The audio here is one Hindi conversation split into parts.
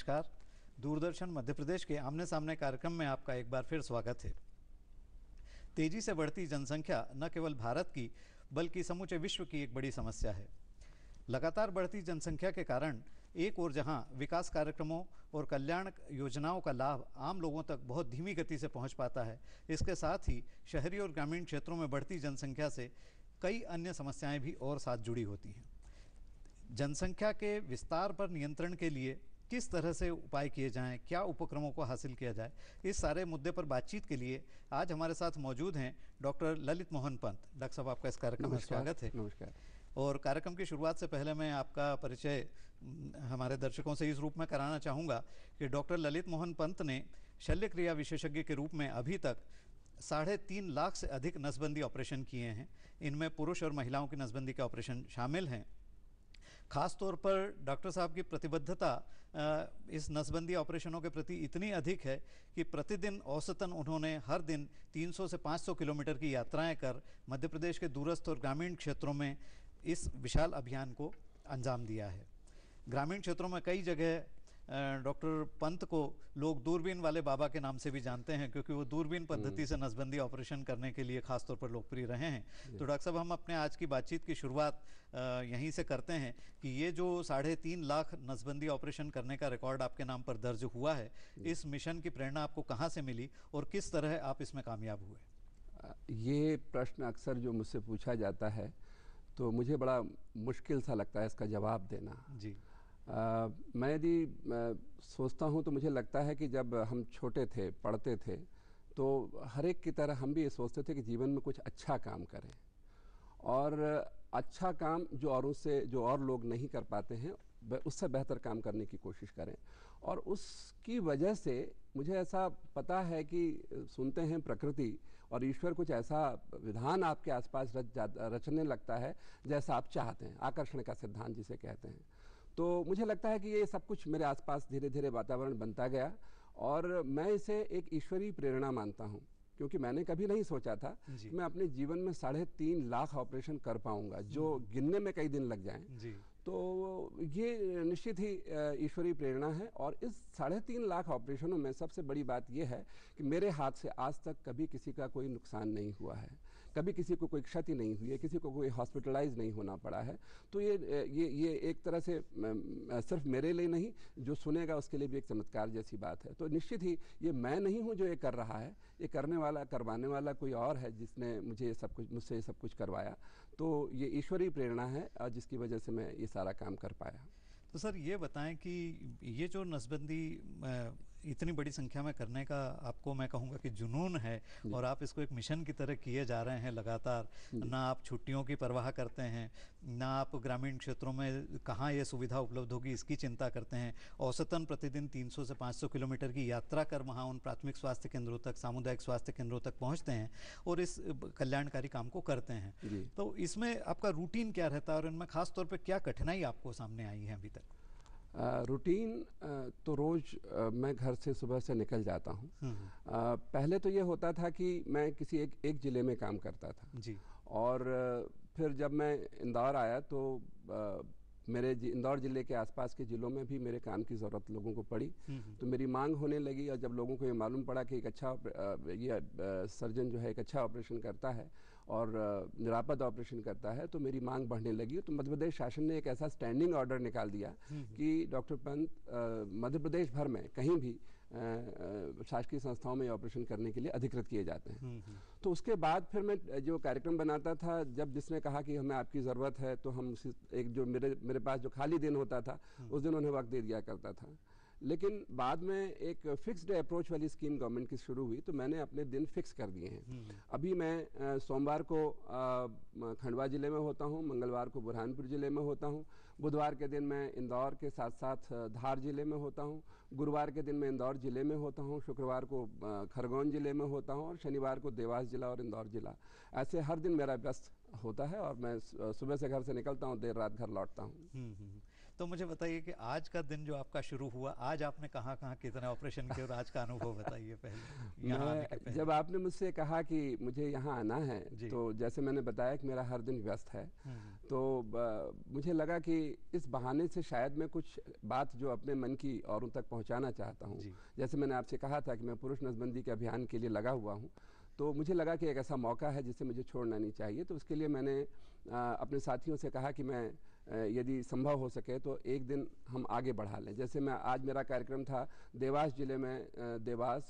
नमस्कार। दूरदर्शन मध्य प्रदेश के आमने सामने कार्यक्रम में आपका एक बार फिर स्वागत है। तेजी से बढ़ती जनसंख्या न केवल भारत की बल्कि समूचे विश्व की एक बड़ी समस्या है। लगातार बढ़ती जनसंख्या के कारण एक ओर जहां विकास कार्यक्रमों और कल्याण योजनाओं का लाभ आम लोगों तक बहुत धीमी गति से पहुंच पाता है, इसके साथ ही शहरी और ग्रामीण क्षेत्रों में बढ़ती जनसंख्या से कई अन्य समस्याएं भी और साथ जुड़ी होती हैं। जनसंख्या के विस्तार पर नियंत्रण के लिए किस तरह से उपाय किए जाएं, क्या उपक्रमों को हासिल किया जाए, इस सारे मुद्दे पर बातचीत के लिए आज हमारे साथ मौजूद हैं डॉक्टर ललित मोहन पंत। डॉक्टर साहब, आपका इस कार्यक्रम में स्वागत है। नमस्कार। और कार्यक्रम की शुरुआत से पहले मैं आपका परिचय हमारे दर्शकों से इस रूप में कराना चाहूँगा कि डॉक्टर ललित मोहन पंत ने शल्य क्रिया विशेषज्ञ के रूप में अभी तक 3.5 लाख से अधिक नसबंदी ऑपरेशन किए हैं। इनमें पुरुष और महिलाओं की नसबंदी के ऑपरेशन शामिल हैं। खास तौर पर डॉक्टर साहब की प्रतिबद्धता इस नसबंदी ऑपरेशनों के प्रति इतनी अधिक है कि प्रतिदिन औसतन उन्होंने हर दिन 300 से 500 किलोमीटर की यात्राएं कर मध्य प्रदेश के दूरस्थ और ग्रामीण क्षेत्रों में इस विशाल अभियान को अंजाम दिया है। ग्रामीण क्षेत्रों में कई जगह डॉक्टर पंत को लोग दूरबीन वाले बाबा के नाम से भी जानते हैं, क्योंकि वो दूरबीन पद्धति से नसबंदी ऑपरेशन करने के लिए खासतौर पर लोकप्रिय रहे हैं। तो डॉक्टर साहब, हम अपने आज की बातचीत की शुरुआत यहीं से करते हैं कि ये जो 3.5 लाख नसबंदी ऑपरेशन करने का रिकॉर्ड आपके नाम पर दर्ज हुआ है, इस मिशन की प्रेरणा आपको कहाँ से मिली और किस तरह आप इसमें कामयाब हुए? ये प्रश्न अक्सर जो मुझसे पूछा जाता है तो मुझे बड़ा मुश्किल सा लगता है इसका जवाब देना जी। मैं यदि सोचता हूँ तो मुझे लगता है कि जब हम छोटे थे, पढ़ते थे, तो हर एक की तरह हम भी ये सोचते थे कि जीवन में कुछ अच्छा काम करें और अच्छा काम जो और लोग नहीं कर पाते हैं उससे बेहतर काम करने की कोशिश करें। और उसकी वजह से मुझे ऐसा पता है कि सुनते हैं प्रकृति और ईश्वर कुछ ऐसा विधान आपके आसपास रचने लगता है जैसा आप चाहते हैं, आकर्षण का सिद्धांत जिसे कहते हैं। तो मुझे लगता है कि ये सब कुछ मेरे आसपास धीरे धीरे वातावरण बनता गया और मैं इसे एक ईश्वरीय प्रेरणा मानता हूँ, क्योंकि मैंने कभी नहीं सोचा था कि मैं अपने जीवन में 3.5 लाख ऑपरेशन कर पाऊंगा, जो गिनने में कई दिन लग जाएं। तो ये निश्चित ही ईश्वरीय प्रेरणा है। और इस 3.5 लाख ऑपरेशनों में सबसे बड़ी बात यह है कि मेरे हाथ से आज तक कभी किसी का कोई नुकसान नहीं हुआ है, कभी किसी को कोई क्षति नहीं हुई है, किसी को कोई हॉस्पिटलाइज नहीं होना पड़ा है। तो ये एक तरह से सिर्फ मेरे लिए नहीं, जो सुनेगा उसके लिए भी एक चमत्कार जैसी बात है। तो निश्चित ही ये मैं नहीं हूँ जो ये कर रहा है, ये करवाने वाला कोई और है जिसने मुझसे ये सब कुछ करवाया। तो ये ईश्वरीय प्रेरणा है और जिसकी वजह से मैं ये सारा काम कर पाया। तो सर, ये बताएं कि ये जो नसबंदी इतनी बड़ी संख्या में करने का आपको मैं कहूँगा कि जुनून है और आप इसको एक मिशन की तरह किए जा रहे हैं लगातार, ना आप छुट्टियों की परवाह करते हैं, ना आप ग्रामीण क्षेत्रों में कहाँ ये सुविधा उपलब्ध होगी इसकी चिंता करते हैं। औसतन प्रतिदिन 300 से 500 किलोमीटर की यात्रा कर वहाँ उन प्राथमिक स्वास्थ्य केंद्रों तक, सामुदायिक स्वास्थ्य केंद्रों तक पहुँचते हैं और इस कल्याणकारी काम को करते हैं। तो इसमें आपका रूटीन क्या रहता है और इनमें खास तौर पर क्या कठिनाई आपको सामने आई है अभी तक? रूटीन तो रोज मैं घर से सुबह से निकल जाता हूँ। पहले तो ये होता था कि मैं किसी एक जिले में काम करता था जी। और फिर जब मैं इंदौर आया तो मेरे इंदौर जिले के आसपास के जिलों में भी मेरे काम की ज़रूरत लोगों को पड़ी। तो मेरी मांग होने लगी और जब लोगों को ये मालूम पड़ा कि एक अच्छा सर्जन जो है एक अच्छा ऑपरेशन करता है और निरापद ऑपरेशन करता है, तो मेरी मांग बढ़ने लगी। तो मध्य प्रदेश शासन ने एक ऐसा स्टैंडिंग ऑर्डर निकाल दिया कि डॉक्टर पंत मध्य प्रदेश भर में कहीं भी शासकीय संस्थाओं में ऑपरेशन करने के लिए अधिकृत किए जाते हैं। तो उसके बाद फिर मैं जो कार्यक्रम बनाता था, जब जिसने कहा कि हमें आपकी ज़रूरत है, तो हम एक जो मेरे पास जो खाली दिन होता था उस दिन उन्हें वक्त दे दिया करता था। लेकिन बाद में एक फिक्स्ड अप्रोच वाली स्कीम गवर्नमेंट की शुरू हुई, तो मैंने अपने दिन फिक्स कर दिए हैं। अभी मैं सोमवार को खंडवा जिले में होता हूँ, मंगलवार को बुरहानपुर जिले में होता हूँ, बुधवार के दिन मैं इंदौर के साथ साथ धार जिले में होता हूँ, गुरुवार के दिन मैं इंदौर जिले में होता हूँ, शुक्रवार को खरगोन जिले में होता हूँ और शनिवार को देवास जिला और इंदौर जिला। ऐसे हर दिन मेरा व्यस्त होता है और मैं सुबह से घर से निकलता हूँ, देर रात घर लौटता हूँ। तो मुझे बताइए कि आज का दिन जो आपका शुरू हुआ, आज आपने कहाँ कहाँ कितने ऑपरेशन किए और आज का अनुभव बताइए पहले यहाँ आने के पहले। जब आपने मुझसे कहा कि मुझे यहाँ आना है, तो जैसे मैंने बताया कि मेरा हर दिन व्यस्त है, तो मुझे लगा कि इस बहाने से शायद मैं कुछ बात जो अपने मन की औरों तक पहुँचाना चाहता हूँ। जैसे मैंने आपसे कहा था कि मैं पुरुष नसबंदी के अभियान के लिए लगा हुआ हूँ, तो मुझे लगा कि एक ऐसा मौका है जिसे मुझे छोड़ना नहीं चाहिए। तो उसके लिए मैंने अपने साथियों से कहा कि मैं यदि संभव हो सके तो एक दिन हम आगे बढ़ा लें। जैसे मैं आज मेरा कार्यक्रम था देवास जिले में, देवास,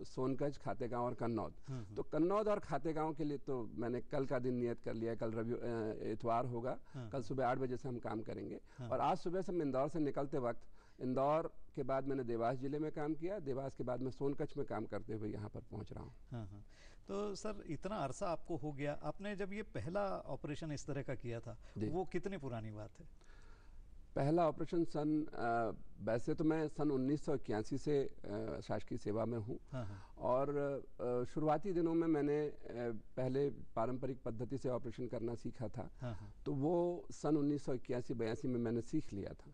सोनकच, खातेगांव और कन्नौद। तो कन्नौद और खातेगांव के लिए तो मैंने कल का दिन नियत कर लिया है। कल इतवार होगा, कल सुबह 8 बजे से हम काम करेंगे। और आज सुबह से मैं इंदौर से निकलते वक्त, इंदौर के बाद मैंने देवास जिले में काम किया, देवास के बाद मैं सोनकच में काम करते हुए यहाँ पर पहुँच रहा हूँ। तो सर इतना अरसा आपको हो गया, आपने जब ये पहला ऑपरेशन इस तरह का किया था वो कितनी पुरानी बात है? पहला ऑपरेशन वैसे तो मैं सन 1981 से शासकीय सेवा में हूँ। और शुरुआती दिनों में मैंने पहले पारंपरिक पद्धति से ऑपरेशन करना सीखा था। तो वो सन 1981-82 में मैंने सीख लिया था।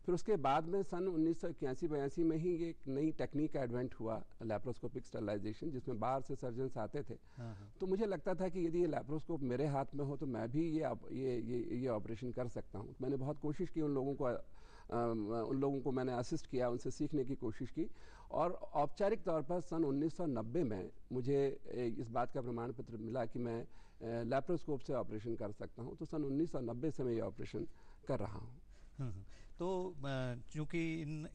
फिर उसके बाद में सन 1981-82 में ही ये एक नई टेक्निक का एडवेंट हुआ, लैप्रोस्कोपिक स्टरलाइजेशन, जिसमें बाहर से सर्जन्स आते थे। तो मुझे लगता था कि यदि ये लैप्रोस्कोप मेरे हाथ में हो तो मैं भी ये ऑपरेशन कर सकता हूँ। मैंने बहुत कोशिश की, उन लोगों को मैंने असिस्ट किया, उनसे सीखने की कोशिश की। और औपचारिक तौर पर सन 1990 में मुझे इस बात का प्रमाण पत्र मिला कि मैं लैप्रोस्कोप से ऑपरेशन कर सकता हूँ। तो सन 1990 से मैं ये ऑपरेशन कर रहा हूँ। तो चूंकि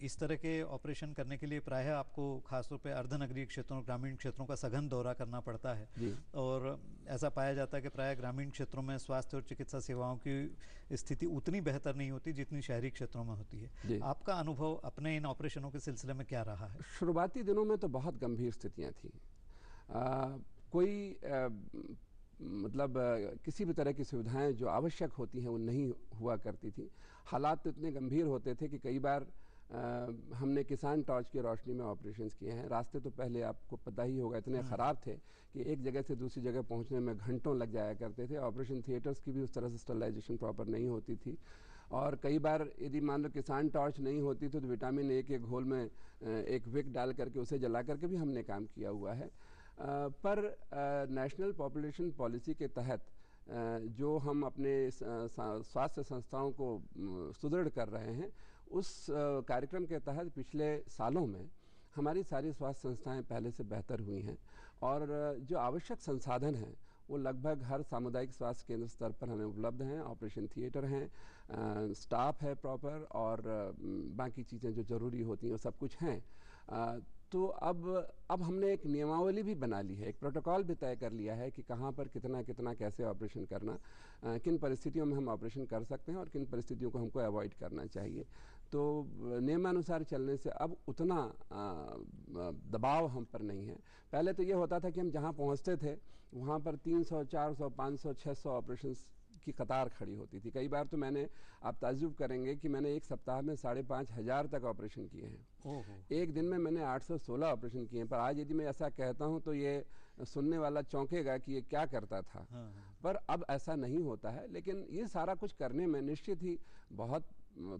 इस तरह के ऑपरेशन करने के लिए प्रायः आपको खासतौर पे अर्धनगरीय क्षेत्रों, ग्रामीण क्षेत्रों का सघन दौरा करना पड़ता है। और ऐसा पाया जाता है कि प्रायः ग्रामीण क्षेत्रों में स्वास्थ्य और चिकित्सा सेवाओं की स्थिति उतनी बेहतर नहीं होती जितनी शहरी क्षेत्रों में होती है। आपका अनुभव अपने इन ऑपरेशनों के सिलसिले में क्या रहा है? शुरुआती दिनों में तो बहुत गंभीर स्थितियाँ थी। कोई मतलब किसी भी तरह की सुविधाएं जो आवश्यक होती हैं वो नहीं हुआ करती थी। हालात तो इतने गंभीर होते थे कि कई बार हमने किसान टॉर्च की रोशनी में ऑपरेशंस किए हैं। रास्ते तो पहले आपको पता ही होगा इतने ख़राब थे कि एक जगह से दूसरी जगह पहुंचने में घंटों लग जाया करते थे। ऑपरेशन थिएटर्स की भी उस तरह से स्टरलाइजेशन प्रॉपर नहीं होती थी। और कई बार यदि मान लो किसान टॉर्च नहीं होती तो विटामिन ए के घोल में एक विक डाल करके उसे जला करके भी हमने काम किया हुआ है। पर नेशनल पॉपुलेशन पॉलिसी के तहत जो हम अपने स्वास्थ्य संस्थाओं को सुदृढ़ कर रहे हैं, उस कार्यक्रम के तहत पिछले सालों में हमारी सारी स्वास्थ्य संस्थाएं पहले से बेहतर हुई हैं। और जो आवश्यक संसाधन हैं वो लगभग हर सामुदायिक स्वास्थ्य केंद्र स्तर पर हमें उपलब्ध हैं। ऑपरेशन थिएटर हैं, स्टाफ है प्रॉपर, और बाकी चीज़ें जो ज़रूरी होती हैं वो सब कुछ हैं। तो अब हमने एक नियमावली भी बना ली है, एक प्रोटोकॉल भी तय कर लिया है कि कहाँ पर कितना कितना कैसे ऑपरेशन करना, किन परिस्थितियों में हम ऑपरेशन कर सकते हैं और किन परिस्थितियों को हमको अवॉइड करना चाहिए। तो नियमानुसार चलने से अब उतना दबाव हम पर नहीं है। पहले तो ये होता था कि हम जहाँ पहुँचते थे वहाँ पर 300, 400, 500, 600 ऑपरेशंस की कतार खड़ी होती थी। कई बार तो आप ताज्जुब करेंगे कि मैंने एक सप्ताह में 5,500 तक ऑपरेशन किए हैं। एक दिन में मैंने 816 ऑपरेशन किए हैं। पर आज यदि मैं ऐसा कहता हूं तो ये सुनने वाला चौंकेगा कि ये क्या करता था। पर अब ऐसा नहीं होता है। लेकिन ये सारा कुछ करने में निश्चित ही बहुत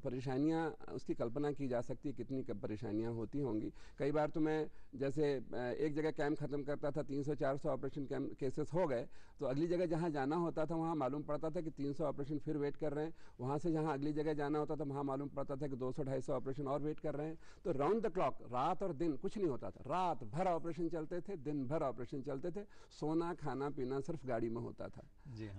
परेशानियां, उसकी कल्पना की जा सकती है कितनी परेशानियां होती होंगी। कई बार तो मैं जैसे एक जगह कैंप ख़त्म करता था, 300-400 ऑपरेशन केसेस हो गए, तो अगली जगह जहां जाना होता था वहां मालूम पड़ता था कि 300 ऑपरेशन फिर वेट कर रहे हैं। वहां से जहां अगली जगह जाना होता था वहां मालूम पड़ता था कि 200-250 ऑपरेशन और वेट कर रहे हैं। तो राउंड द क्लॉक, रात और दिन कुछ नहीं होता था। रात भर ऑपरेशन चलते थे, दिन भर ऑपरेशन चलते थे। सोना खाना पीना सिर्फ गाड़ी में होता था।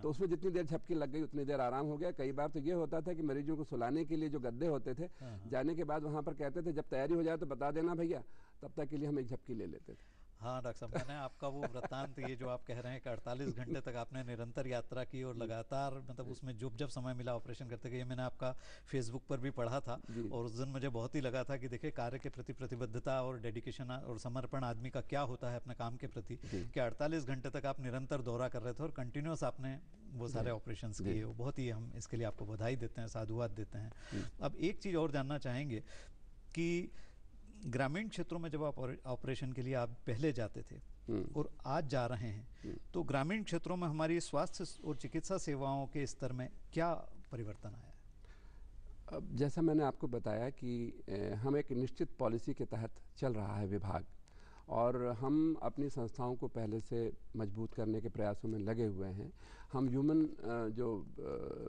तो उसमें जितनी देर झपकी लग गई उतनी देर आराम हो गया। कई बार तो ये होता था कि मरीजों को सुलाने के लिए जो गद्दे होते थे, जाने के बाद वहां पर कहते थे जब तैयारी हो जाए तो बता देना भैया, तब तक के लिए हम एक झपकी ले लेते थे। हाँ डॉक्टर साहब, मैंने आपका वो वृत्तांत, ये जो आप कह रहे हैं कि 48 घंटे तक आपने निरंतर यात्रा की और लगातार मतलब उसमें जब समय मिला ऑपरेशन करते गए, मैंने आपका फेसबुक पर भी पढ़ा था। और उस दिन मुझे बहुत ही लगा था कि देखिए कार्य के प्रति प्रतिबद्धता और डेडिकेशन और समर्पण आदमी का क्या होता है अपने काम के प्रति, कि 48 घंटे तक आप निरंतर दौरा कर रहे थे और कंटिन्यूस आपने वो सारे ऑपरेशन किए। बहुत ही, हम इसके लिए आपको बधाई देते हैं, साधुवाद देते हैं। अब एक चीज़ और जानना चाहेंगे कि ग्रामीण क्षेत्रों में जब आप ऑपरेशन के लिए आप पहले जाते थे और आज जा रहे हैं, तो ग्रामीण क्षेत्रों में हमारी स्वास्थ्य और चिकित्सा सेवाओं के स्तर में क्या परिवर्तन आया अब जैसा मैंने आपको बताया कि हम एक निश्चित पॉलिसी के तहत चल रहा है विभाग, और हम अपनी संस्थाओं को पहले से मजबूत करने के प्रयासों में लगे हुए हैं। हम ह्यूमन जो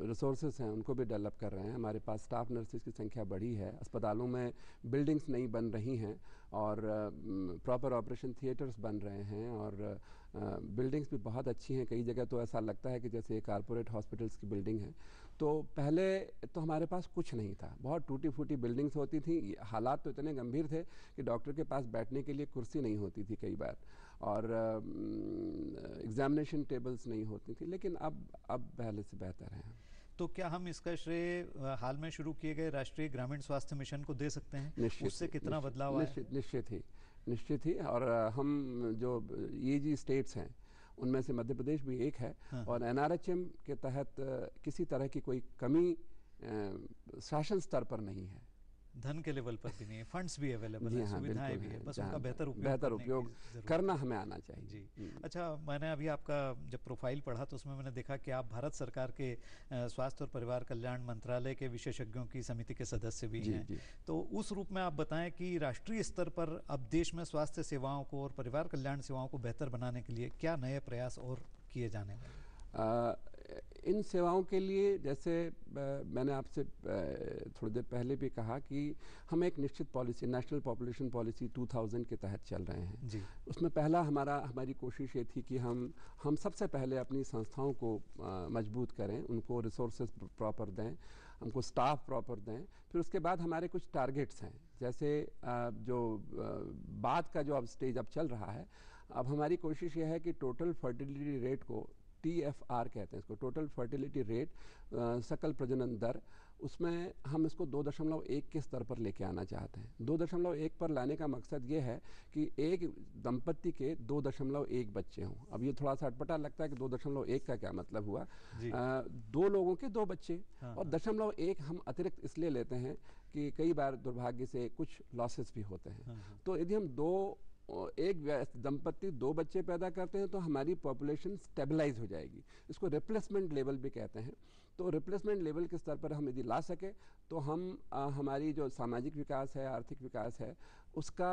रिसोर्सेज हैं उनको भी डेवलप कर रहे हैं। हमारे पास स्टाफ नर्सेज की संख्या बढ़ी है, अस्पतालों में बिल्डिंग्स नई बन रही हैं और प्रॉपर ऑपरेशन थिएटर्स बन रहे हैं, और बिल्डिंग्स भी बहुत अच्छी हैं। कई जगह तो ऐसा लगता है कि जैसे कारपोरेट हॉस्पिटल्स की बिल्डिंग है। तो पहले तो हमारे पास कुछ नहीं था, बहुत टूटी फूटी बिल्डिंग्स होती थी। हालात तो इतने गंभीर थे कि डॉक्टर के पास बैठने के लिए कुर्सी नहीं होती थी कई बार, और एग्जामिनेशन टेबल्स नहीं होती थी। लेकिन अब पहले से बेहतर है। तो क्या हम इसका श्रेय हाल में शुरू किए गए राष्ट्रीय ग्रामीण स्वास्थ्य मिशन को दे सकते हैं? उससे कितना बदलाव आया? निश्चित ही। और हम जो ये जी स्टेट्स हैं उनमें से मध्य प्रदेश भी एक है। हाँ। और NRHM के तहत किसी तरह की कोई कमी शासन स्तर पर नहीं है, धन के लेवल पर भी नहीं है, फंड्स भी अवेलेबल है, सुविधाएं भी है, बस उनका बेहतर उपयोग करना हमें आना चाहिए। जी। अच्छा, मैंने अभी आपका जब प्रोफाइल पढ़ा तो उसमें मैंने देखा कि आप भारत सरकार के स्वास्थ्य और परिवार कल्याण मंत्रालय के विशेषज्ञों की समिति के सदस्य भी हैं। तो उस रूप में आप बताएं कि राष्ट्रीय स्तर पर अब देश में स्वास्थ्य सेवाओं को और परिवार कल्याण सेवाओं को बेहतर बनाने के लिए क्या नए प्रयास और किए जाने वाले? इन सेवाओं के लिए, जैसे मैंने आपसे थोड़ी देर पहले भी कहा कि हम एक निश्चित पॉलिसी, नेशनल पॉपुलेशन पॉलिसी 2000 के तहत चल रहे हैं जी। उसमें पहला हमारी कोशिश ये थी कि हम सबसे पहले अपनी संस्थाओं को मजबूत करें, उनको रिसोर्सेज प्रॉपर दें, हमको स्टाफ प्रॉपर दें। फिर उसके बाद हमारे कुछ टारगेट्स हैं, जैसे जो बाद का जो अब स्टेज अब चल रहा है, अब हमारी कोशिश ये है कि टोटल फर्टिलिटी रेट को, TFR कहते हैं इसको, टोटल फर्टिलिटी रेट, सकल प्रजनन दर, उसमें हम इसको 2.1 के स्तर पर लेके आना चाहते हैं। 2.1 पर लाने का मकसद ये है कि एक दंपत्ति के 2.1 बच्चे हों। अब ये थोड़ा सा अटपटा लगता है कि 2.1 का क्या मतलब हुआ, 2 लोगों के 2 बच्चे। हाँ। और 0.1 हम अतिरिक्त इसलिए लेते हैं कि कई बार दुर्भाग्य से कुछ लॉसेस भी होते हैं। हाँ। तो यदि हम एक दंपत्ति 2 बच्चे पैदा करते हैं तो हमारी पॉपुलेशन स्टेबलाइज हो जाएगी। इसको रिप्लेसमेंट लेवल भी कहते हैं। तो रिप्लेसमेंट लेवल के स्तर पर हम यदि ला सके तो हम हमारी जो सामाजिक विकास है, आर्थिक विकास है, उसका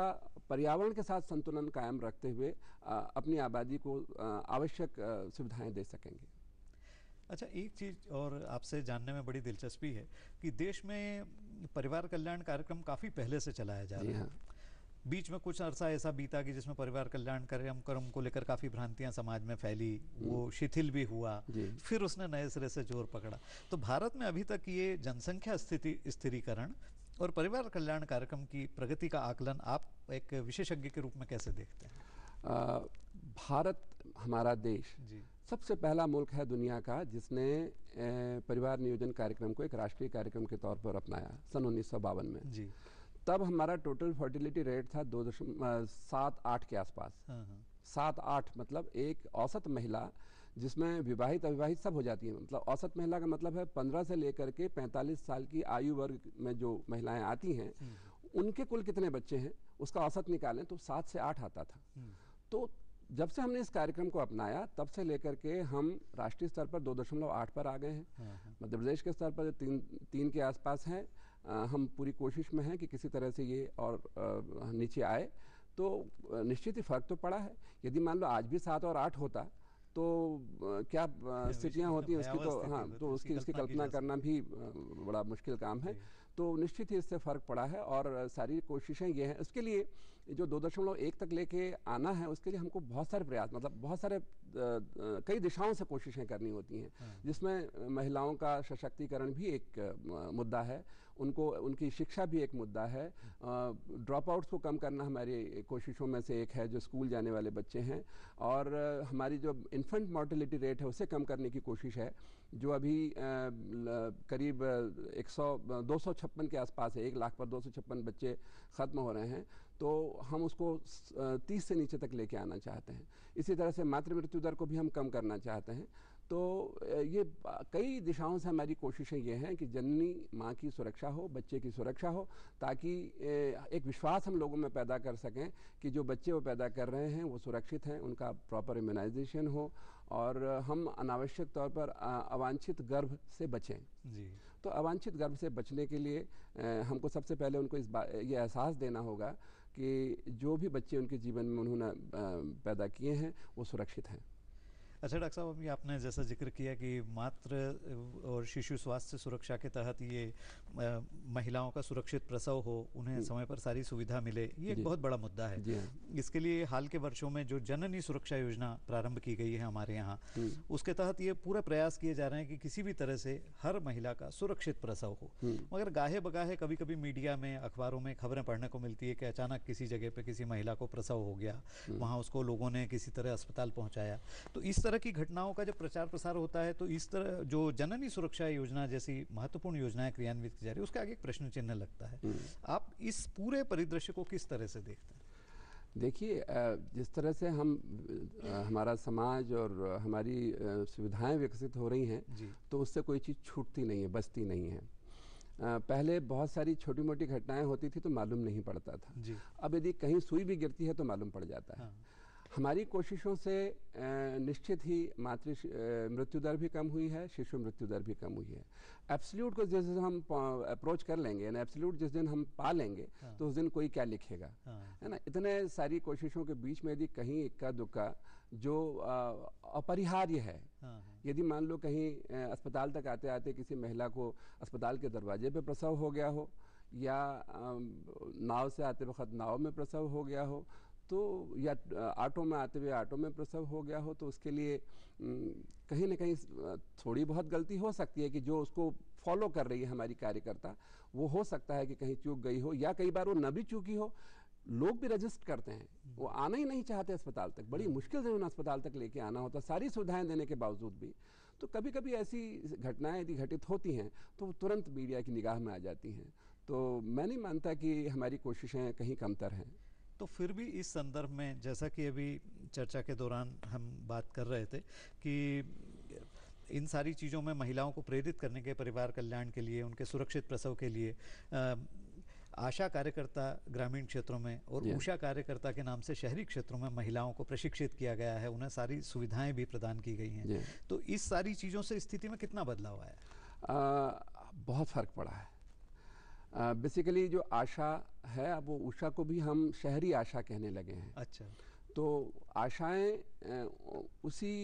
पर्यावरण के साथ संतुलन कायम रखते हुए अपनी आबादी को आवश्यक सुविधाएं दे सकेंगे। अच्छा, एक चीज़ और आपसे जानने में बड़ी दिलचस्पी है कि देश में परिवार कल्याण कार्यक्रम काफ़ी पहले से चलाया जा रहा है। बीच में कुछ अरसा ऐसा बीता कि जिसमें परिवार कल्याण कार्यक्रम को लेकर काफ़ी भ्रांतियां समाज में फैली, वो शिथिल भी हुआ, फिर उसने नए सिरे से जोर पकड़ा। तो भारत में अभी तक ये जनसंख्या स्थिरीकरण और परिवार कल्याण कार्यक्रम की प्रगति का आकलन आप एक विशेषज्ञ के रूप में कैसे देखते हैं? भारत, हमारा देश सबसे पहला मुल्क है दुनिया का जिसने परिवार नियोजन कार्यक्रम को एक राष्ट्रीय कार्यक्रम के तौर पर अपनाया सन 1952 में जी। तब हमारा टोटल फर्टिलिटी रेट था 2.78 के आसपास। 7-8 मतलब एक औसत महिला, जिसमें विवाहित अविवाहित सब हो जाती है, मतलब औसत महिला का मतलब है 15 से लेकर के 45 साल की आयु वर्ग में जो महिलाएं आती हैं उनके कुल कितने बच्चे हैं उसका औसत निकालें तो 7 से 8 आता था। तो जब से हमने इस कार्यक्रम को अपनाया तब से लेकर के हम राष्ट्रीय स्तर पर 2.8 पर आ गए हैं। मध्य प्रदेश के स्तर पर 3 के आसपास हैं। हम पूरी कोशिश में हैं कि किसी तरह से ये और नीचे आए। तो निश्चित ही फर्क तो पड़ा है। यदि मान लो आज भी 7 और 8 होता तो क्या स्थितियाँ होती हैं उसकी, तो हाँ, तो उसकी कल्पना करना भी बड़ा मुश्किल काम है। तो निश्चित ही इससे फ़र्क पड़ा है और सारी कोशिशें ये हैं। उसके लिए जो 2.1 तक लेके आना है उसके लिए हमको बहुत सारे प्रयास, मतलब बहुत सारे कई दिशाओं से कोशिशें करनी होती हैं, जिसमें महिलाओं का सशक्तिकरण भी एक मुद्दा है, उनकी शिक्षा भी एक मुद्दा है, ड्रॉप आउट्स को कम करना हमारी कोशिशों में से एक है, जो स्कूल जाने वाले बच्चे हैं, और हमारी जो इन्फेंट मॉर्टेलिटी रेट है उसे कम करने की कोशिश है, जो अभी करीब 256 के आसपास है। 1 लाख पर 256 बच्चे ख़त्म हो रहे हैं। तो हम उसको 30 से नीचे तक लेके आना चाहते हैं। इसी तरह से मातृ मृत्यु दर को भी हम कम करना चाहते हैं। तो ये कई दिशाओं से हमारी कोशिशें ये हैं कि जननी माँ की सुरक्षा हो, बच्चे की सुरक्षा हो, ताकि एक विश्वास हम लोगों में पैदा कर सकें कि जो बच्चे वो पैदा कर रहे हैं वो सुरक्षित हैं, उनका प्रॉपर इम्यूनाइजेशन हो और हम अनावश्यक तौर पर अवांछित गर्भ से बचें जी। तो अवांछित गर्भ से बचने के लिए हमको सबसे पहले उनको ये एहसास देना होगा कि जो भी बच्चे उनके जीवन में उन्होंने पैदा किए हैं वो सुरक्षित हैं। अच्छा डॉक्टर साहब, अभी आपने जैसा जिक्र किया कि मातृ और शिशु स्वास्थ्य सुरक्षा के तहत ये महिलाओं का सुरक्षित प्रसव हो, उन्हें समय पर सारी सुविधा मिले, ये एक बहुत बड़ा मुद्दा है। इसके लिए हाल के वर्षों में जो जननी सुरक्षा योजना प्रारंभ की गई है हमारे यहाँ, उसके तहत ये पूरा प्रयास किए जा रहे हैं कि किसी भी तरह से हर महिला का सुरक्षित प्रसव हो। मगर गाहे बगाहे कभी कभी मीडिया में, अखबारों में खबरें पढ़ने को मिलती है कि अचानक किसी जगह पे किसी महिला को प्रसव हो गया, वहाँ उसको लोगों ने किसी तरह अस्पताल पहुँचाया। तो इस तरह की घटनाओं का जब प्रचार प्रसार होता है तो इस तरह जो जननी सुरक्षा योजना जैसी महत्वपूर्ण योजनाएं क्रियान्वित की जा रही है, उसका आगे एक प्रश्न चिन्ह लगता है। आप इस पूरे परिदृश्य को किस तरह से देखते हैं? देखिए, जिस तरह से हमारा समाज और हमारी सुविधाएं विकसित हो रही हैं तो उससे कोई चीज़ छूटती नहीं है, बचती नहीं है। पहले बहुत सारी छोटी मोटी घटनाएं होती थी तो मालूम नहीं पड़ता था। अब यदि कहीं सुई भी गिरती है तो मालूम पड़ जाता है। हमारी कोशिशों से निश्चित ही मातृ मृत्यु दर भी कम हुई है, शिशु मृत्यु दर भी कम हुई है। एब्सोल्यूट को जिस दिन हम अप्रोच कर लेंगे, यानी एब्सोल्यूट जिस दिन हम पा लेंगे तो उस दिन कोई क्या लिखेगा, है ना। इतने सारी कोशिशों के बीच में यदि कहीं इक्का दुक्का जो अपरिहार्य है, यदि मान लो कहीं अस्पताल तक आते आते किसी महिला को अस्पताल के दरवाजे पे प्रसव हो गया हो, या नाव से आते वक्त नाव में प्रसव हो गया हो, तो या ऑटो में आते हुए ऑटो में प्रसव हो गया हो, तो उसके लिए कहीं ना कहीं थोड़ी बहुत गलती हो सकती है कि जो उसको फॉलो कर रही है हमारी कार्यकर्ता, वो हो सकता है कि कहीं चूक गई हो, या कई बार वो न भी चूकी हो। लोग भी रजिस्ट करते हैं, वो आना ही नहीं चाहते अस्पताल तक, बड़ी मुश्किल से उन्हें अस्पताल तक लेके आना होता, सारी सुविधाएं देने के बावजूद भी। तो कभी कभी ऐसी घटनाएं यदि घटित होती हैं तो तुरंत मीडिया की निगाह में आ जाती हैं। तो मैं नहीं मानता कि हमारी कोशिशें कहीं कमतर हैं। तो फिर भी इस संदर्भ में, जैसा कि अभी चर्चा के दौरान हम बात कर रहे थे कि इन सारी चीज़ों में महिलाओं को प्रेरित करने के, परिवार कल्याण के लिए, उनके सुरक्षित प्रसव के लिए आशा कार्यकर्ता ग्रामीण क्षेत्रों में और उषा कार्यकर्ता के नाम से शहरी क्षेत्रों में महिलाओं को प्रशिक्षित किया गया है, उन्हें सारी सुविधाएं भी प्रदान की गई हैं। तो इस सारी चीज़ों से स्थिति में कितना बदलाव आया? बहुत फ़र्क पड़ा है। बेसिकली जो आशा है, अब वो उषा को भी हम शहरी आशा कहने लगे हैं। अच्छा। तो आशाएं उसी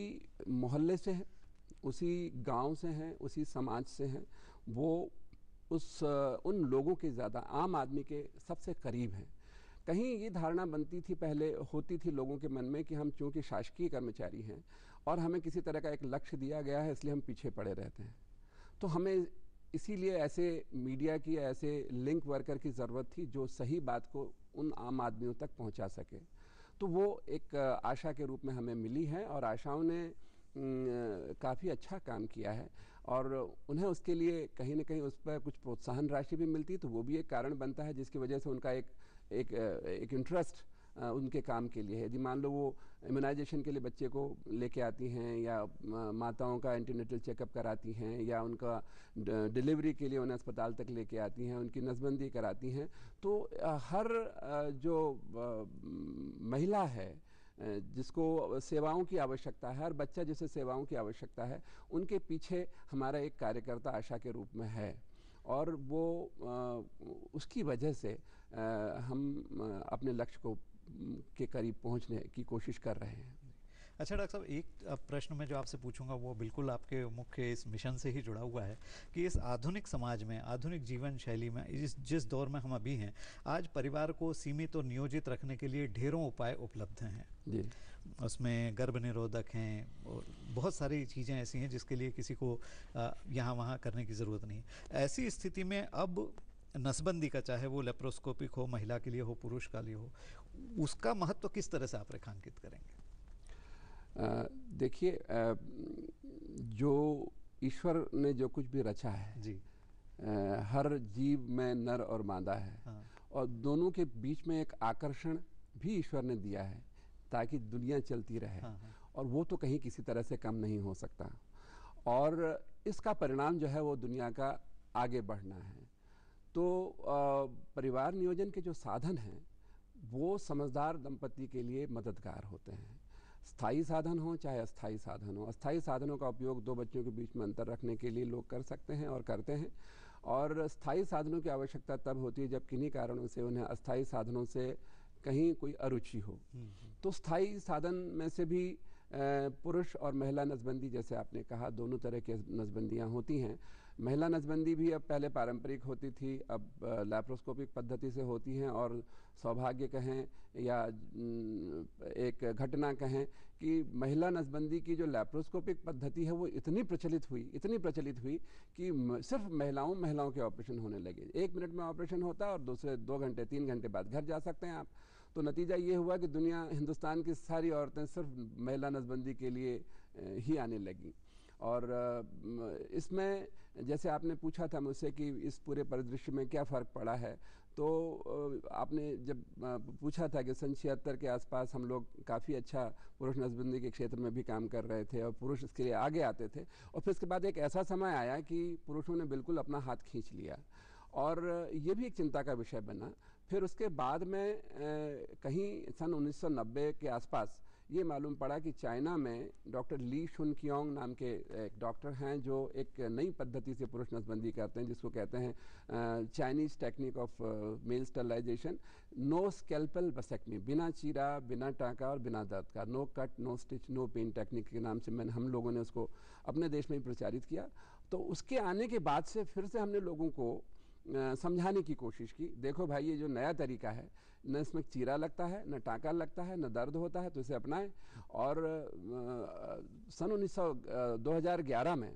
मोहल्ले से हैं, उसी गांव से हैं, उसी समाज से हैं। वो उन लोगों के ज़्यादा, आम आदमी के सबसे करीब हैं। कहीं ये धारणा बनती थी, पहले होती थी लोगों के मन में कि हम चूँकि शासकीय कर्मचारी हैं और हमें किसी तरह का एक लक्ष्य दिया गया है, इसलिए हम पीछे पड़े रहते हैं। तो हमें इसीलिए ऐसे मीडिया की, ऐसे लिंक वर्कर की ज़रूरत थी जो सही बात को उन आम आदमियों तक पहुंचा सके। तो वो एक आशा के रूप में हमें मिली है और आशाओं ने काफ़ी अच्छा काम किया है और उन्हें उसके लिए कहीं ना कहीं उस पर कुछ प्रोत्साहन राशि भी मिलती है, तो वो भी एक कारण बनता है जिसकी वजह से उनका एक इंटरेस्ट उनके काम के लिए है। यदि मान लो वो इम्यूनाइजेशन के लिए बच्चे को लेके आती हैं, या माताओं का एंटीनेटल चेकअप कराती हैं, या उनका डिलीवरी के लिए उन्हें अस्पताल तक लेके आती हैं, उनकी नसबंदी कराती हैं, तो हर जो महिला है जिसको सेवाओं की आवश्यकता है, हर बच्चा जिसे सेवाओं की आवश्यकता है, उनके पीछे हमारा एक कार्यकर्ता आशा के रूप में है। और वो उसकी वजह से हम अपने लक्ष्य को के करीब पहुंचने की कोशिश कर रहे हैं। अच्छा डॉक्टर साहब, एक प्रश्न मैं जो आपसे पूछूंगा वो बिल्कुल आपके मुख्य इस मिशन से ही जुड़ा हुआ है कि इस आधुनिक समाज में, आधुनिक जीवन शैली में, जिस दौर में हम अभी हैं, आज परिवार को सीमित और नियोजित रखने के लिए ढेरों उपाय उपलब्ध हैं जी। उसमें गर्भ निरोधक हैं और बहुत सारी चीज़ें ऐसी हैं जिसके लिए किसी को यहाँ वहाँ करने की ज़रूरत नहीं। ऐसी स्थिति में अब नसबंदी का, चाहे वो लेप्रोस्कोपिक हो, महिला के लिए हो, पुरुष के लिए हो, उसका महत्व किस तरह से आप रेखांकित करेंगे? देखिए, जो ईश्वर ने जो कुछ भी रचा है जी, हर जीव में नर और मादा है। हाँ। और दोनों के बीच में एक आकर्षण भी ईश्वर ने दिया है ताकि दुनिया चलती रहे। हाँ। और वो तो कहीं किसी तरह से कम नहीं हो सकता, और इसका परिणाम जो है वो दुनिया का आगे बढ़ना है। तो परिवार नियोजन के जो साधन हैं वो समझदार दंपति के लिए मददगार होते हैं। स्थायी साधन हो चाहे अस्थायी साधन हो। अस्थायी साधनों का उपयोग दो बच्चों के बीच में अंतर रखने के लिए लोग कर सकते हैं और करते हैं, और स्थायी साधनों की आवश्यकता तब होती है जब किन्हीं कारणों से उन्हें अस्थायी साधनों से कहीं कोई अरुचि हो। तो स्थायी साधन में से भी पुरुष और महिला नसबंदी, जैसे आपने कहा, दोनों तरह की नसबंदियाँ होती हैं। महिला नसबंदी भी अब पहले पारंपरिक होती थी, अब लैप्रोस्कोपिक पद्धति से होती हैं, और सौभाग्य कहें या एक घटना कहें कि महिला नसबंदी की जो लैप्रोस्कोपिक पद्धति है वो इतनी प्रचलित हुई कि सिर्फ महिलाओं के ऑपरेशन होने लगे। 1 मिनट में ऑपरेशन होता है और दूसरे 2 घंटे 3 घंटे बाद घर जा सकते हैं आप। तो नतीजा ये हुआ कि हिंदुस्तान की सारी औरतें सिर्फ महिला नसबंदी के लिए ही आने लगी। और इसमें जैसे आपने पूछा था मुझसे कि इस पूरे परिदृश्य में क्या फ़र्क पड़ा है, तो आपने जब पूछा था कि सन 76 के आसपास हम लोग काफ़ी अच्छा पुरुष नसबंदी के क्षेत्र में भी काम कर रहे थे और पुरुष इसके लिए आगे आते थे, और फिर इसके बाद एक ऐसा समय आया कि पुरुषों ने बिल्कुल अपना हाथ खींच लिया, और ये भी एक चिंता का विषय बना। फिर उसके बाद में कहीं सन 1990 के आसपास ये मालूम पड़ा कि चाइना में डॉक्टर ली शुन कियोंग नाम के एक डॉक्टर हैं जो एक नई पद्धति से पुरुष नसबंदी करते हैं, जिसको कहते हैं Chinese technique of male sterilization, no scalpel vasectomy, बिना चीरा, बिना टाँका और बिना दर्द का, no cut, no stitch, no pain technique के नाम से हम लोगों ने उसको अपने देश में प्रचारित किया। तो उसके आने के बाद से फिर से हमने लोगों को समझाने की कोशिश की, देखो भाई ये जो नया तरीका है, न इसमें चीरा लगता है, न टाँका लगता है, न दर्द होता है, तो इसे अपनाएं। और सन 2011 में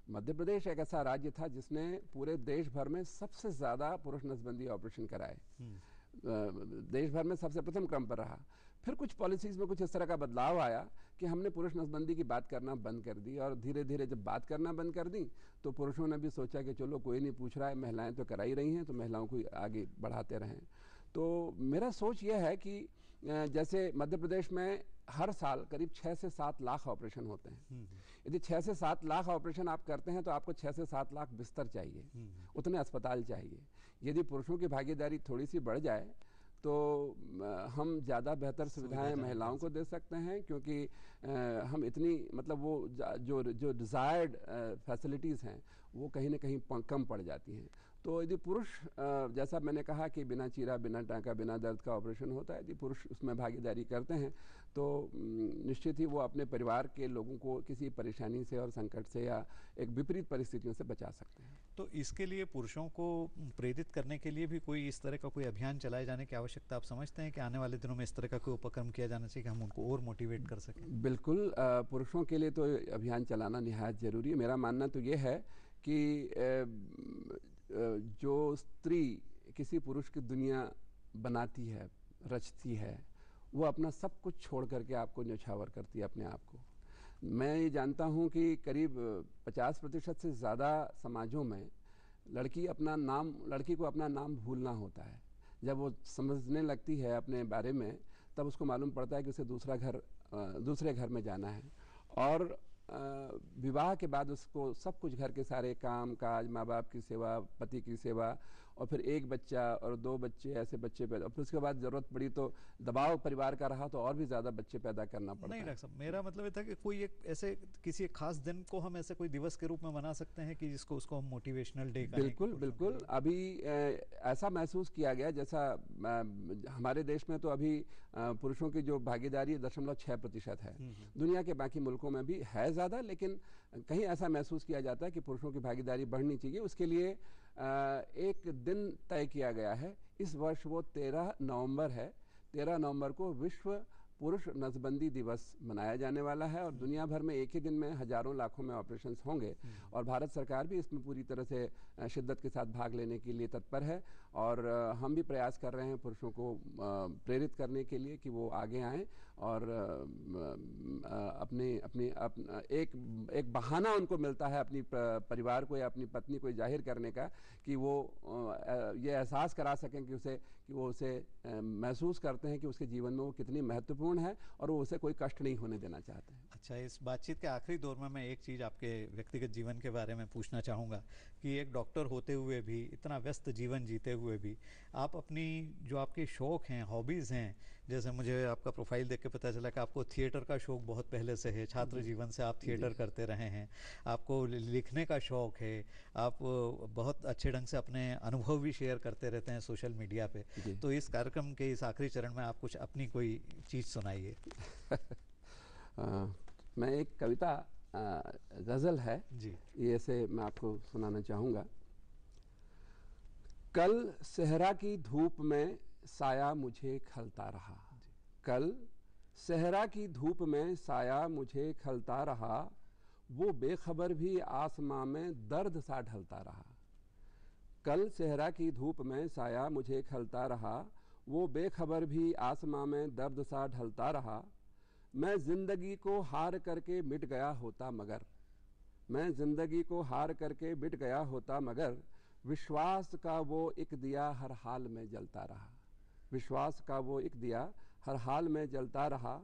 मध्य प्रदेश एक ऐसा राज्य था जिसने पूरे देश भर में सबसे ज़्यादा पुरुष नसबंदी ऑपरेशन कराए, देश भर में सबसे प्रथम क्रम पर रहा। फिर कुछ पॉलिसीज़ में कुछ इस तरह का बदलाव आया कि हमने पुरुष नसबंदी की बात करना बंद कर दी, और धीरे धीरे जब बात करना बंद कर दी तो पुरुषों ने भी सोचा कि चलो कोई नहीं पूछ रहा है, महिलाएं तो करा ही रही हैं, तो महिलाओं को आगे बढ़ाते रहें। तो मेरा सोच यह है कि जैसे मध्य प्रदेश में हर साल करीब 6 से 7 लाख ऑपरेशन होते हैं। यदि 6 से 7 लाख ऑपरेशन आप करते हैं तो आपको 6 से 7 लाख बिस्तर चाहिए, उतने अस्पताल चाहिए। यदि पुरुषों की भागीदारी थोड़ी सी बढ़ जाए तो हम ज़्यादा बेहतर सुविधाएं महिलाओं को दे सकते हैं, क्योंकि हम इतनी मतलब वो जो डिज़ायर्ड फैसिलिटीज़ हैं वो कहीं ना कहीं कम पड़ जाती हैं। तो यदि पुरुष जैसा मैंने कहा कि बिना चीरा, बिना टाँका, बिना दर्द का ऑपरेशन होता है, यदि पुरुष उसमें भागीदारी करते हैं तो निश्चित ही वो अपने परिवार के लोगों को किसी परेशानी से और संकट से या एक विपरीत परिस्थितियों से बचा सकते हैं। तो इसके लिए पुरुषों को प्रेरित करने के लिए भी कोई इस तरह का कोई अभियान चलाए जाने की आवश्यकता आप समझते हैं कि आने वाले दिनों में इस तरह का कोई उपक्रम किया जाना चाहिए कि हम उनको और मोटिवेट कर सकें? बिल्कुल, पुरुषों के लिए तो अभियान चलाना निहायत ज़रूरी है। मेरा मानना तो ये है कि जो स्त्री किसी पुरुष की दुनिया बनाती है, रचती है, वो अपना सब कुछ छोड़ करके आपको न्यौछावर करती है अपने आप को। मैं ये जानता हूँ कि करीब 50% से ज़्यादा समाजों में लड़की को अपना नाम भूलना होता है। जब वो समझने लगती है अपने बारे में, तब उसको मालूम पड़ता है कि उसे दूसरे घर में जाना है, और विवाह के बाद उसको सब कुछ, घर के सारे काम काज, माँ बाप की सेवा, पति की सेवा, और फिर 1 बच्चा और 2 बच्चे, ऐसे बच्चे पैदा, फिर उसके बाद ज़रूरत पड़ी तो दबाव परिवार का रहा तो और भी ज़्यादा बच्चे पैदा करना पड़ता है। नहीं डॉक्टर साहब, मेरा मतलब ये था कि कोई एक ऐसे किसी एक खास दिन को हम ऐसे कोई दिवस के रूप में मना सकते हैं कि जिसको उसको हम मोटिवेशनल डे कहें। बिल्कुल। अभी ऐसा महसूस किया गया, जैसा हमारे देश में तो अभी पुरुषों की जो भागीदारी 0.6% है, दुनिया के बाकी मुल्कों में भी है ज़्यादा, लेकिन कहीं ऐसा महसूस किया जाता है कि पुरुषों की भागीदारी बढ़नी चाहिए। उसके लिए एक दिन तय किया गया है, इस वर्ष वो 13 नवंबर है। 13 नवंबर को विश्व पुरुष नसबंदी दिवस मनाया जाने वाला है, और दुनिया भर में एक ही दिन में हजारों लाखों में ऑपरेशंस होंगे, और भारत सरकार भी इसमें पूरी तरह से शिद्दत के साथ भाग लेने के लिए तत्पर है। और हम भी प्रयास कर रहे हैं पुरुषों को प्रेरित करने के लिए कि वो आगे आएं, और एक बहाना उनको मिलता है अपनी परिवार को या अपनी पत्नी को जाहिर करने का, कि वो ये एहसास करा सकें कि वो उसे महसूस करते हैं कि उसके जीवन में वो कितनी महत्वपूर्ण है, और वो उसे कोई कष्ट नहीं होने देना चाहते हैं। अच्छा, इस बातचीत के आखिरी दौर में मैं एक चीज़ आपके व्यक्तिगत जीवन के बारे में पूछना चाहूँगा कि एक डॉक्टर होते हुए भी, इतना व्यस्त जीवन जीते हुए भी, आप अपनी जो आपके शौक़ हैं, हॉबीज़ हैं, जैसे मुझे आपका प्रोफाइल देख के पता चला कि आपको थिएटर का शौक बहुत पहले से है, छात्र जीवन से आप थिएटर करते रहे हैं, आपको लिखने का शौक है, आप बहुत अच्छे ढंग से अपने अनुभव भी शेयर करते रहते हैं सोशल मीडिया पे। तो इस कार्यक्रम के इस आखिरी चरण में आप कुछ अपनी कोई चीज़ सुनाइए। मैं एक कविता गज़ल है जी, ये से मैं आपको सुनाना चाहूँगा। कल सहरा की धूप में साया मुझे खलता रहा, कल सहरा की धूप में साया मुझे खलता रहा, वो बेखबर भी आसमां में दर्द सा ढलता रहा। कल सहरा की धूप में साया मुझे खलता रहा, वो बेखबर भी आसमां में दर्द सा ढलता रहा। मैं जिंदगी को हार करके मिट गया होता मगर, मैं जिंदगी को हार करके मिट गया होता मगर, विश्वास का वो एक दिया हर हाल में जलता रहा, विश्वास का वो एक दिया हर हाल में जलता रहा।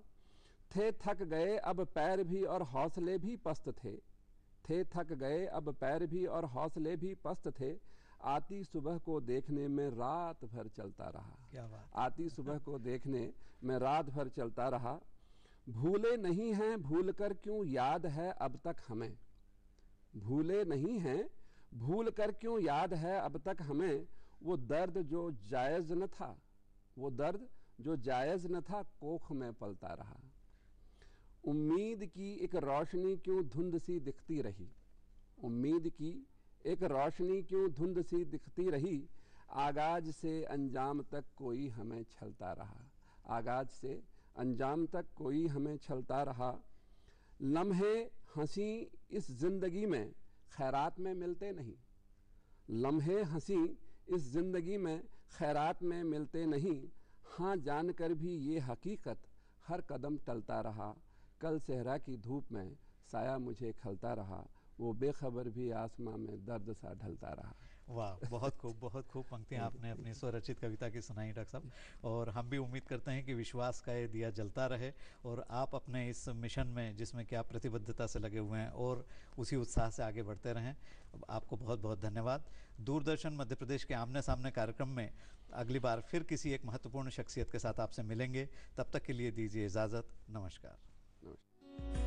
थे थक गए अब पैर भी और हौसले भी पस्त थे थक गए अब पैर भी और हौसले भी पस्त थे। आती सुबह को देखने में रात भर चलता रहा, क्या बात। आती सुबह को देखने में रात भर चलता रहा। भूले नहीं हैं भूल कर क्यों याद है अब तक हमें, भूले नहीं हैं भूल कर क्यों याद है अब तक हमें, वो दर्द जो जायज़ न था, वो दर्द जो जायज़ न था कोख में पलता रहा। उम्मीद की एक रोशनी क्यों धुंध सी दिखती रही, उम्मीद की एक रोशनी क्यों धुंध सी दिखती रही। आगाज से अंजाम तक कोई हमें छलता रहा, आगाज से अंजाम तक कोई हमें छलता रहा। लम्हे हंसी इस जिंदगी में खैरात में मिलते नहीं, लम्हे हंसी इस जिंदगी में खैरात में मिलते नहीं। हाँ जानकर भी ये हकीकत हर कदम टलता रहा, कल सहरा की धूप में साया मुझे खलता रहा, वो बेखबर भी आसमां में दर्द सा ढलता रहा। वाह, बहुत खूब पंक्तियाँ आपने अपनी स्वरचित कविता की सुनाई डॉक्टर साहब। और हम भी उम्मीद करते हैं कि विश्वास का ये दिया जलता रहे और आप अपने इस मिशन में जिसमें कि आप प्रतिबद्धता से लगे हुए हैं और उसी उत्साह से आगे बढ़ते रहें। आपको बहुत बहुत धन्यवाद। दूरदर्शन मध्य प्रदेश के आमने सामने कार्यक्रम में अगली बार फिर किसी एक महत्वपूर्ण शख्सियत के साथ आपसे मिलेंगे। तब तक के लिए दीजिए इजाज़त। नमस्कार।